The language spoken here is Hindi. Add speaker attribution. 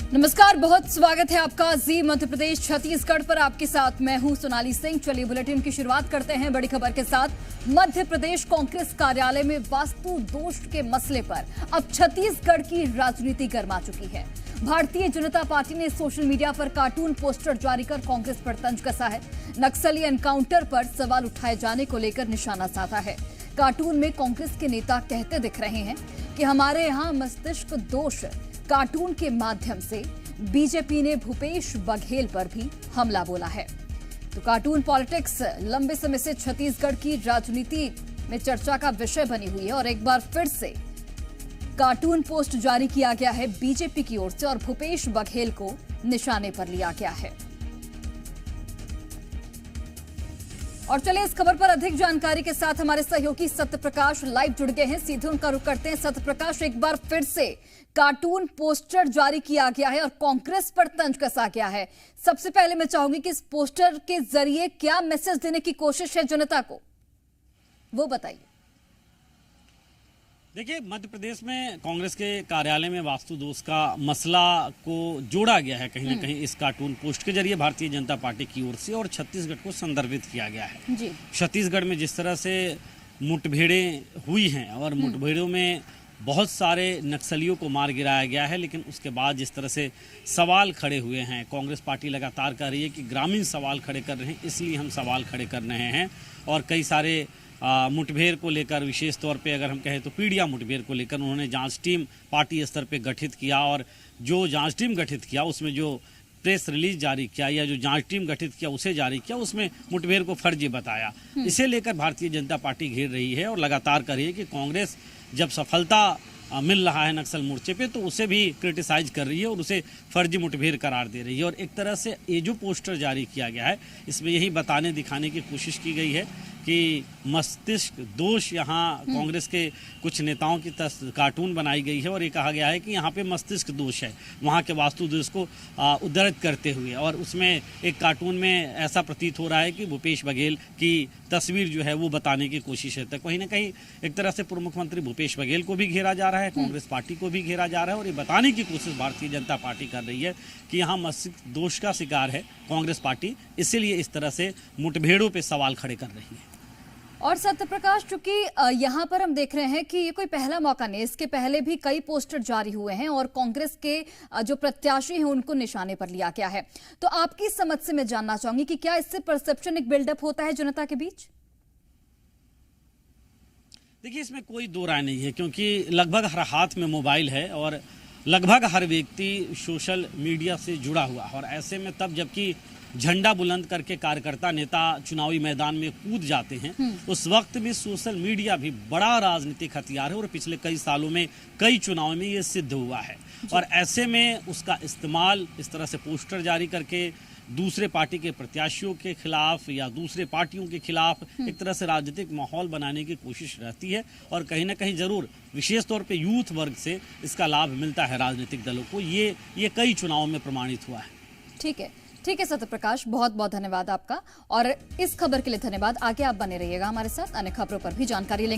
Speaker 1: नमस्कार, बहुत स्वागत है आपका जी मध्य प्रदेश छत्तीसगढ़ पर। आपके साथ मैं हूं सोनाली सिंह। चलिए बुलेटिन की शुरुआत करते हैं बड़ी खबर के साथ। मध्य प्रदेश कांग्रेस कार्यालय में वास्तु दोष के मसले पर अब छत्तीसगढ़ की राजनीति गर्मा चुकी है। भारतीय जनता पार्टी ने सोशल मीडिया पर कार्टून पोस्टर जारी कर कांग्रेस पर तंज कसा है। नक्सली एनकाउंटर पर सवाल उठाए जाने को लेकर निशाना साधा है। कार्टून में कांग्रेस के नेता कहते दिख रहे हैं कि हमारे यहाँ मस्तिष्क दोष। कार्टून के माध्यम से बीजेपी ने भूपेश बघेल पर भी हमला बोला है। तो कार्टून पॉलिटिक्स लंबे समय से छत्तीसगढ़ की राजनीति में चर्चा का विषय बनी हुई है और एक बार फिर से कार्टून पोस्ट जारी किया गया है बीजेपी की ओर से और भूपेश बघेल को निशाने पर लिया गया है। और चलिए इस खबर पर अधिक जानकारी के साथ हमारे सहयोगी सत्यप्रकाश लाइव जुड़ गए हैं। सीधे उनका रुख करते हैं। सत्यप्रकाश, एक बार फिर से कार्टून पोस्टर जारी किया गया है और कांग्रेस पर तंज कसा गया है। सबसे पहले मैं चाहूंगी कि इस पोस्टर के जरिए क्या मैसेज देने की कोशिश है जनता को, वो बताइए।
Speaker 2: देखिए, मध्य प्रदेश में कांग्रेस के कार्यालय में वास्तु दोष का मसला को जोड़ा गया है कहीं ना कहीं इस कार्टून पोस्ट के जरिए भारतीय जनता पार्टी की ओर से और छत्तीसगढ़ को संदर्भित किया गया है।
Speaker 1: जी।
Speaker 2: छत्तीसगढ़ में जिस तरह से मुठभेड़ें हुई हैं और मुठभेड़ों में बहुत सारे नक्सलियों को मार गिराया गया है, लेकिन उसके बाद जिस तरह से सवाल खड़े हुए हैं, कांग्रेस पार्टी लगातार कह रही है कि ग्रामीण सवाल खड़े कर रहे हैं, इसलिए हम सवाल खड़े कर रहे हैं। और कई सारे मुठभेड़ को लेकर, विशेष तौर पे अगर हम कहें तो पीड़िया मुठभेड़ को लेकर उन्होंने जांच टीम पार्टी स्तर पे गठित किया और जो जांच टीम गठित किया उसमें जो प्रेस रिलीज जारी किया या जो जांच टीम गठित किया उसे जारी किया, उसमें मुठभेड़ को फर्जी बताया। इसे लेकर भारतीय जनता पार्टी घेर रही है और लगातार कह रही है कि कांग्रेस जब सफलता मिल रहा है नक्सल मोर्चे पे तो उसे भी क्रिटिसाइज कर रही है और उसे फर्जी मुठभेड़ करार दे रही है। और एक तरह से ये जो पोस्टर जारी किया गया है इसमें यही बताने दिखाने की कोशिश की गई है कि मस्तिष्क दोष यहाँ कांग्रेस के कुछ नेताओं की कार्टून बनाई गई है और ये कहा गया है कि यहाँ पे मस्तिष्क दोष है, वहाँ के वास्तु दोष को उद्धृत करते हुए। और उसमें एक कार्टून में ऐसा प्रतीत हो रहा है कि भूपेश बघेल की तस्वीर जो है वो बताने की कोशिश है। तो कहीं ना कहीं एक तरह से पूर्व मुख्यमंत्री भूपेश बघेल को भी घेरा जा रहा है, कांग्रेस पार्टी को भी घेरा जा रहा है और ये बताने की कोशिश भारतीय जनता पार्टी कर रही है कि यहाँ मस्तिष्क दोष का शिकार है कांग्रेस पार्टी, इसीलिए इस तरह से मुठभेड़ों पे सवाल खड़े कर रही है।
Speaker 1: और सत्यप्रकाश, चूंकि यहाँ पर हम देख रहे हैं कि ये कोई पहला मौका नहीं, इसके पहले भी कई पोस्टर जारी हुए हैं और कांग्रेस के जो प्रत्याशी हैं उनको निशाने पर लिया गया है। तो आपकी समझ से मैं जानना चाहूंगी कि क्या इससे परसेप्शन एक बिल्डअप होता है जनता के बीच?
Speaker 2: देखिए, इसमें कोई दो राय नहीं है क्योंकि लगभग हर हाथ में मोबाइल है और लगभग हर व्यक्ति सोशल मीडिया से जुड़ा हुआ है। और ऐसे में तब जबकि झंडा बुलंद करके कार्यकर्ता नेता चुनावी मैदान में कूद जाते हैं, उस वक्त में सोशल मीडिया भी बड़ा राजनीतिक हथियार है और पिछले कई सालों में कई चुनावों में ये सिद्ध हुआ है। और ऐसे में उसका इस्तेमाल इस तरह से पोस्टर जारी करके दूसरे पार्टी के प्रत्याशियों के खिलाफ या दूसरे पार्टियों के खिलाफ एक तरह से राजनीतिक माहौल बनाने की कोशिश रहती है। और कहीं ना कहीं जरूर विशेष तौर पे यूथ वर्ग से इसका लाभ मिलता है राजनीतिक दलों को, ये कई चुनावों में प्रमाणित हुआ है।
Speaker 1: ठीक है सत्यप्रकाश, बहुत बहुत धन्यवाद आपका। और इस खबर के लिए धन्यवाद। आगे आप बने रहिएगा हमारे साथ, अन्य खबरों पर भी जानकारी लेंगे।